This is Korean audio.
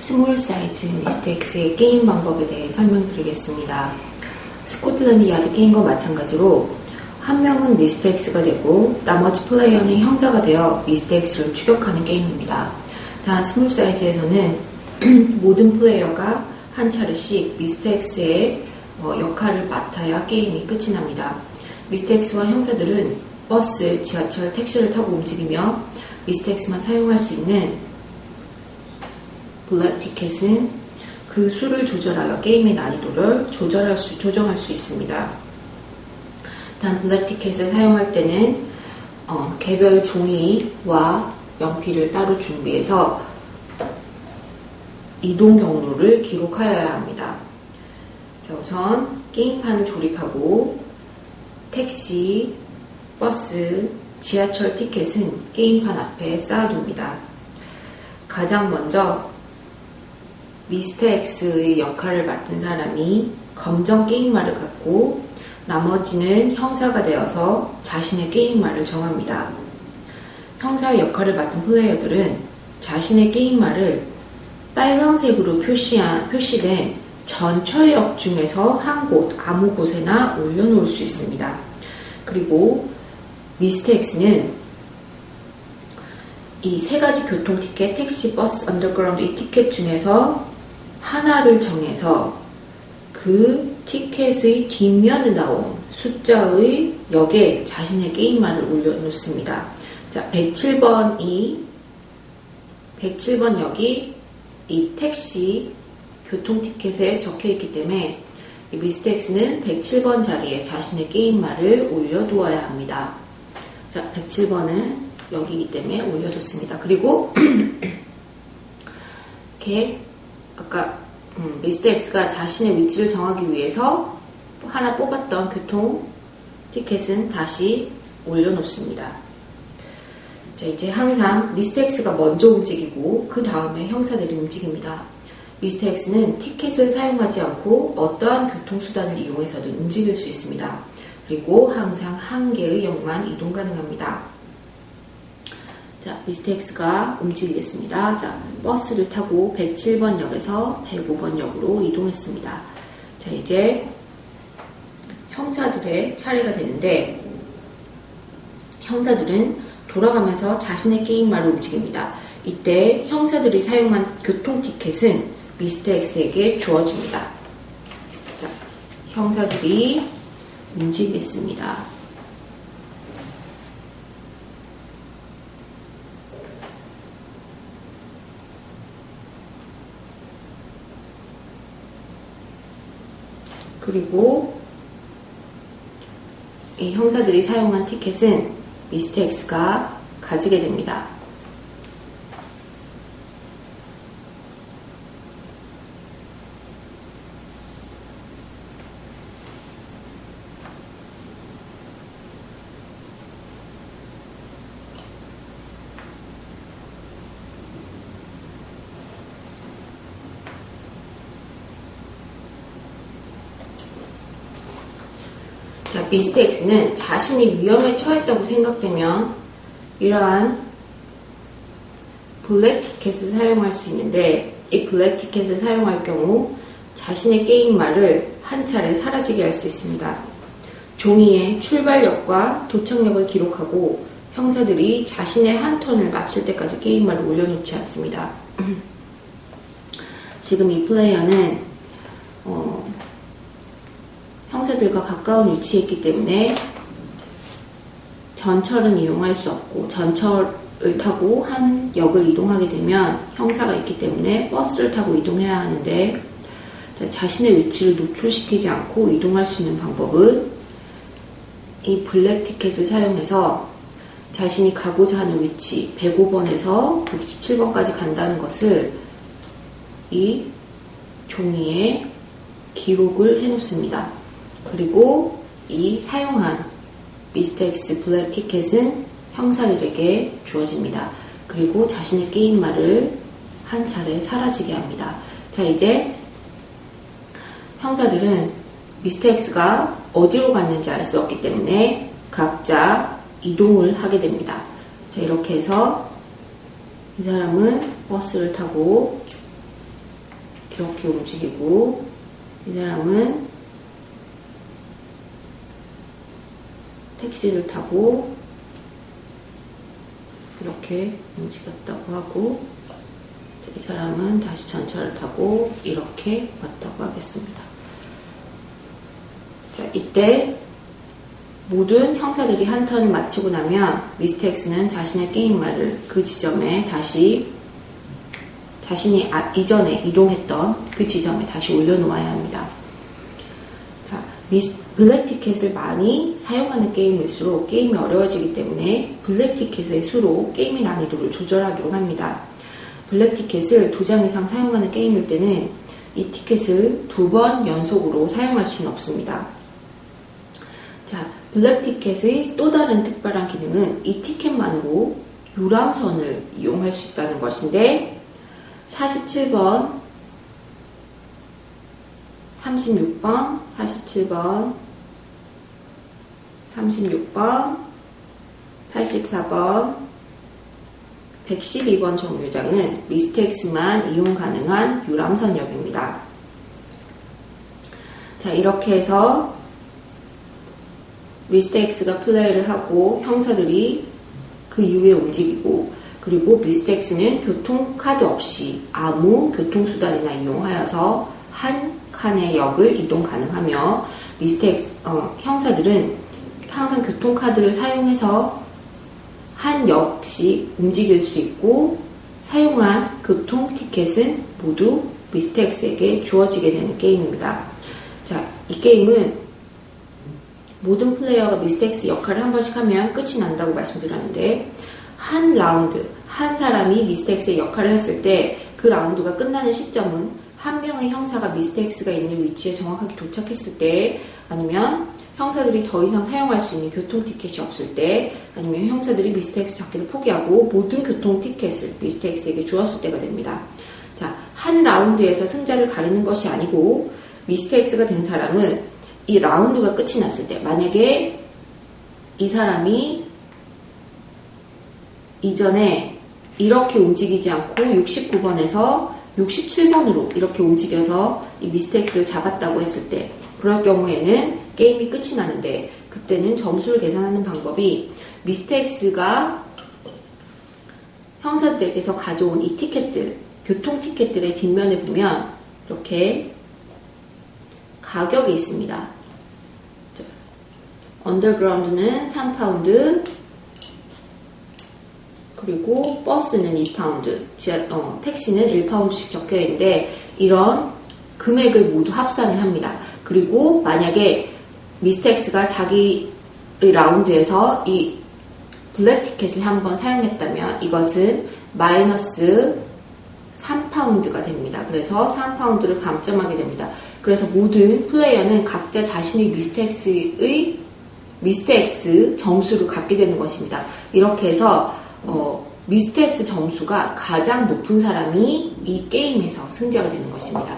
스몰 사이즈 미스텍스의 게임 방법에 대해 설명드리겠습니다. 스코틀랜드 야드 게임과 마찬가지로 한 명은 미스텍스가 되고 나머지 플레이어는 형사가 되어 미스텍스를 추격하는 게임입니다. 단 스몰 사이즈에서는 모든 플레이어가 한 차례씩 미스텍스의 역할을 맡아야 게임이 끝이 납니다. 미스텍스와 형사들은 버스, 지하철, 택시를 타고 움직이며 미스텍스만 사용할 수 있는 블랙 티켓은 그 수를 조절하여 게임의 난이도를 조정할 수 있습니다. 단 블랙 티켓을 사용할 때는 개별 종이와 연필을 따로 준비해서 이동 경로를 기록하여야 합니다. 자, 우선 게임판을 조립하고 택시, 버스, 지하철 티켓은 게임판 앞에 쌓아둡니다. 가장 먼저 미스텍스의 역할을 맡은 사람이 검정 게임말을 갖고 나머지는 형사가 되어서 자신의 게임말을 정합니다. 형사의 역할을 맡은 플레이어들은 자신의 게임말을 빨간색으로 표시된 전철역 중에서 한 곳, 아무 곳에나 올려놓을 수 있습니다. 그리고 미스텍스는 이 세 가지 교통 티켓, 택시, 버스, 언더그라운드 이 티켓 중에서 하나를 정해서 그 티켓의 뒷면에 나온 숫자의 역에 자신의 게임말을 올려놓습니다. 자, 107번 역이 이 택시 교통 티켓에 적혀 있기 때문에 이 미스텍스는 107번 자리에 자신의 게임말을 올려두어야 합니다. 자, 107번은 여기이기 때문에 올려뒀습니다. 그리고 이렇게 아까 미스텍스가 자신의 위치를 정하기 위해서 하나 뽑았던 교통 티켓은 다시 올려놓습니다. 자, 이제 항상 미스텍스가 먼저 움직이고 그 다음에 형사들이 움직입니다. 미스텍스는 티켓을 사용하지 않고 어떠한 교통수단을 이용해서든 움직일 수 있습니다. 그리고 항상 한 개의 역만 이동 가능합니다. 자, 미스텍스가 움직이겠습니다. 자, 버스를 타고 107번 역에서 105번 역으로 이동했습니다. 자, 이제 형사들의 차례가 되는데 형사들은 돌아가면서 자신의 게임말을 움직입니다. 이때 형사들이 사용한 교통 티켓은 미스텍스에게 주어집니다. 자, 형사들이 움직이겠습니다. 그리고 이 형사들이 사용한 티켓은 미스텍스가 가지게 됩니다. 자, 미스텍스는 자신이 위험에 처했다고 생각되면 이러한 블랙 티켓을 사용할 수 있는데 이 블랙 티켓을 사용할 경우 자신의 게임말을 한 차례 사라지게 할 수 있습니다. 종이에 출발역과 도착역을 기록하고 형사들이 자신의 한 턴을 마칠 때까지 게임말을 올려놓지 않습니다. 지금 이 플레이어는 형사들과 가까운 위치에 있기 때문에 전철은 이용할 수 없고 전철을 타고 한 역을 이동하게 되면 형사가 있기 때문에 버스를 타고 이동해야 하는데 자신의 위치를 노출시키지 않고 이동할 수 있는 방법은 이 블랙 티켓을 사용해서 자신이 가고자 하는 위치 105번에서 67번까지 간다는 것을 이 종이에 기록을 해놓습니다. 그리고 이 사용한 미스텍스 블랙 티켓은 형사들에게 주어집니다. 그리고 자신의 게임말을 한 차례 사라지게 합니다. 자, 이제 형사들은 미스텍스가 어디로 갔는지 알 수 없기 때문에 각자 이동을 하게 됩니다. 자, 이렇게 해서 이 사람은 버스를 타고 이렇게 움직이고, 이 사람은 택시를 타고 이렇게 움직였다고 하고, 이 사람은 다시 전차를 타고 이렇게 왔다고 하겠습니다. 자, 이때 모든 형사들이 한 턴을 마치고 나면 미스터 X는 자신의 게임말을 그 지점에 다시 자신이 이전에 이동했던 그 지점에 다시 올려놓아야 합니다. 자, 블랙 티켓을 많이 사용하는 게임일수록 게임이 어려워지기 때문에 블랙 티켓의 수로 게임의 난이도를 조절하도록 합니다. 블랙 티켓을 2장 이상 사용하는 게임일 때는 이 티켓을 2번 연속으로 사용할 수는 없습니다. 자, 블랙 티켓의 또 다른 특별한 기능은 이 티켓만으로 유람선을 이용할 수 있다는 것인데, 47번, 36번, 47번, 36번, 84번, 112번 정류장은 미스터 X만 이용 가능한 유람선역입니다. 자, 이렇게 해서 미스터 X가 플레이를 하고 형사들이 그 이후에 움직이고, 그리고 미스터 X는 교통카드 없이 아무 교통수단이나 이용하여서 한 칸의 역을 이동 가능하며, 미스터 X, 형사들은 항상 교통카드를 사용해서 한 역씩 움직일 수 있고, 사용한 교통 티켓은 모두 미스터 X에게 주어지게 되는 게임입니다. 자, 이 게임은 모든 플레이어가 미스터 X 역할을 한 번씩 하면 끝이 난다고 말씀드렸는데, 한 라운드, 한 사람이 미스터 X의 역할을 했을 때 그 라운드가 끝나는 시점은 한 명의 형사가 미스터 X가 있는 위치에 정확하게 도착했을 때, 아니면 형사들이 더 이상 사용할 수 있는 교통 티켓이 없을 때, 아니면 형사들이 미스터 X 잡기를 포기하고 모든 교통 티켓을 미스터 X에게 주었을 때가 됩니다. 자, 한 라운드에서 승자를 가리는 것이 아니고, 미스터 X가 된 사람은 이 라운드가 끝이 났을 때, 만약에 이 사람이 이전에 이렇게 움직이지 않고 69번에서 67번으로 이렇게 움직여서 이 미스터 X를 잡았다고 했을 때, 그럴 경우에는 게임이 끝이 나는데, 그때는 점수를 계산하는 방법이 미스터 X가 형사들에게서 가져온 이 티켓들, 교통 티켓들의 뒷면에 보면 이렇게 가격이 있습니다. 언더그라운드는 3파운드, 그리고 버스는 2파운드, 택시는 1파운드씩 적혀있는데, 이런 금액을 모두 합산을 합니다. 그리고 만약에 미스터 X가 자기의 라운드에서 이 블랙 티켓을 한번 사용했다면 이것은 마이너스 3파운드가 됩니다. 그래서 3파운드를 감점하게 됩니다. 그래서 모든 플레이어는 각자 자신의 미스터 X 점수를 갖게 되는 것입니다. 이렇게 해서 미스터 X 점수가 가장 높은 사람이 이 게임에서 승자가 되는 것입니다.